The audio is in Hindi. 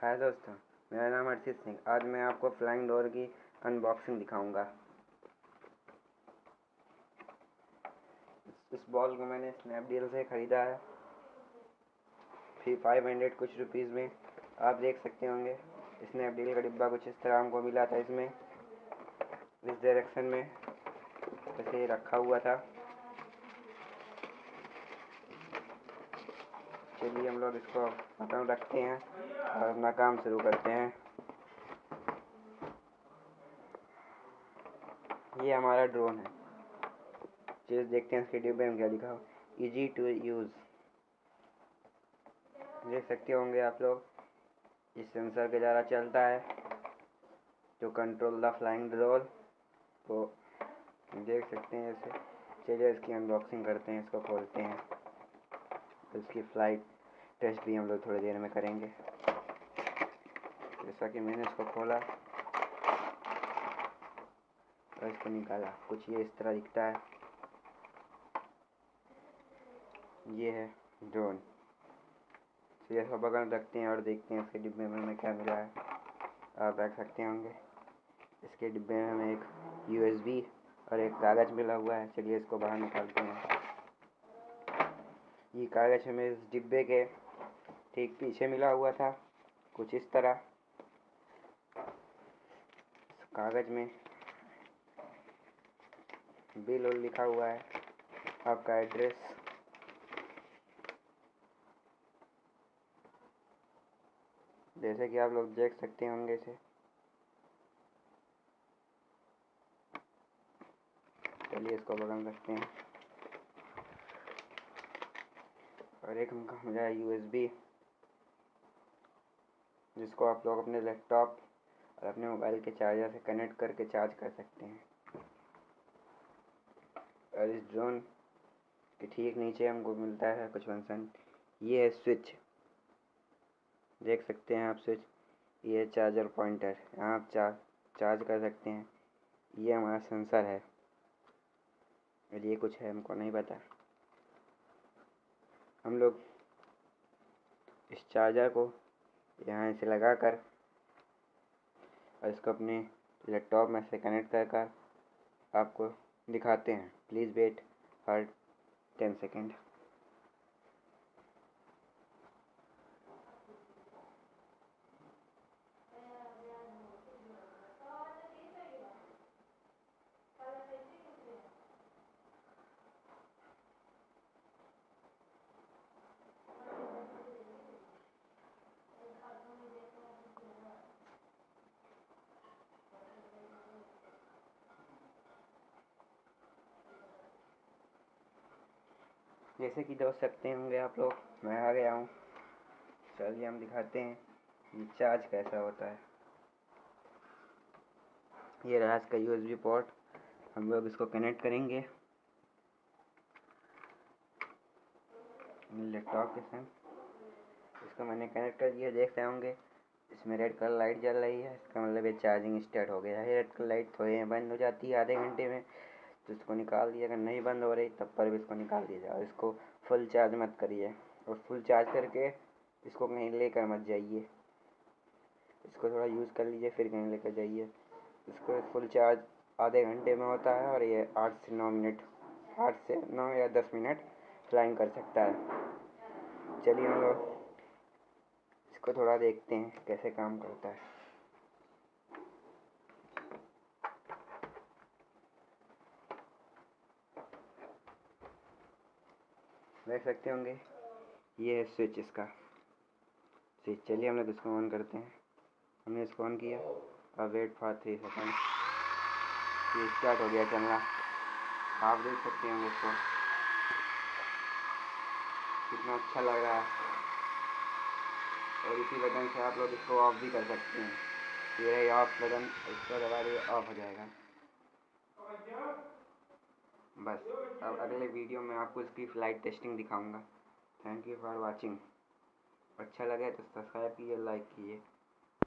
हाय दोस्तों, मेरा नाम अर्षित सिंह। आज मैं आपको फ्लाइंग डोर की अनबॉक्सिंग दिखाऊंगा। इस बॉल को मैंने स्नैपडील से ख़रीदा है, फिर 500 कुछ रुपीज़ में। आप देख सकते होंगे स्नैपडील का डिब्बा कुछ इस तरह हमको मिला था। इसमें इस डायरेक्शन में ऐसे रखा हुआ था। चलिए हम लोग इसको बटन रखते हैं और अपना काम शुरू करते हैं। ये हमारा ड्रोन है। चलिए देखते हैं इसके डिब्बे में क्या लिखा हो। Easy to use. देख सकते होंगे आप लोग, इस सेंसर के द्वारा चलता है जो कंट्रोल द फ्लाइंग ड्रोन। तो देख सकते हैं इसे। चलिए इसकी अनबॉक्सिंग करते हैं, इसको खोलते हैं। इसकी फ्लाइट टेस्ट भी हम लोग थोड़ी देर में करेंगे। जैसा कि मैंने इसको खोला और इसको निकाला, कुछ ये इस तरह दिखता है। ये है ड्रोन। तो ये सब बगल रखते हैं और देखते हैं इसके डिब्बे में हमें क्या मिला है। आप देख सकते होंगे इसके डिब्बे में हमें एक USB और एक कागज़ मिला हुआ है। चलिए इसको बाहर निकालते हैं। ये कागज़ हमें इस डिब्बे के ठीक पीछे मिला हुआ था, कुछ इस तरह। इस कागज़ में बिल और लिखा हुआ है, आपका एड्रेस। जैसे कि आप लोग देख सकते होंगे इसे। चलिए इसको बगल में रखते हैं। और एक हमको मिला USB, जिसको आप लोग अपने लैपटॉप और अपने मोबाइल के चार्जर से कनेक्ट करके चार्ज कर सकते हैं। और इस ड्रोन के ठीक नीचे हमको मिलता है कुछ फंक्शन। ये है स्विच, देख सकते हैं आप स्विच। ये चार्जर पॉइंटर, यहाँ आप चार्ज कर सकते हैं। ये हमारा सेंसर है और ये कुछ है हमको नहीं पता। हम लोग इस चार्जर को यहाँ से लगाकर और इसको अपने लैपटॉप में से कनेक्ट कर आपको दिखाते हैं। Please wait for 10 second. जैसे कि देख सकते होंगे आप लोग, मैं आ गया हूँ। चलिए हम दिखाते हैं ये चार्ज कैसा होता है। ये रहा इसका USB पोर्ट। हम लोग इसको कनेक्ट करेंगे लैपटॉप के साथ। इसको मैंने कनेक्ट कर दिया। देखते होंगे इसमें रेड कलर लाइट जल रही है। इसका मतलब ये चार्जिंग स्टार्ट हो गया है। रेड कलर लाइट थोड़ी बंद हो जाती है आधे घंटे में, तो इसको निकाल दिया। अगर नहीं बंद हो रही तब पर भी इसको निकाल दीजिए। और इसको फुल चार्ज मत करिए, और फुल चार्ज करके इसको कहीं लेकर मत जाइए। इसको थोड़ा यूज़ कर लीजिए फिर कहीं लेकर जाइए। इसको फुल चार्ज आधे घंटे में होता है और ये 8 से 9 मिनट, 8 से 9 या 10 मिनट फ्लाइंग कर सकता है। चलिए हम लोग इसको थोड़ा देखते हैं कैसे काम करता है। देख सकते होंगे ये है स्विच, इसका स्विच। चलिए हम लोग इसको ऑन करते हैं। हमने इसको ऑन किया और वेट फॉर 3 सेकेंड। ये स्टार्ट हो गया चलना। आप देख सकते होंगे इसको, कितना अच्छा लग रहा है। और इसी बटन से आप लोग इसको ऑफ भी कर सकते हैं। ये है ऑफ बटन, इसको दबा दिए ऑफ हो जाएगा। बस अब अगले वीडियो में आपको इसकी फ़्लाइट टेस्टिंग दिखाऊंगा। Thank you for watching. अच्छा लगे तो सब्सक्राइब कीजिए, लाइक कीजिए।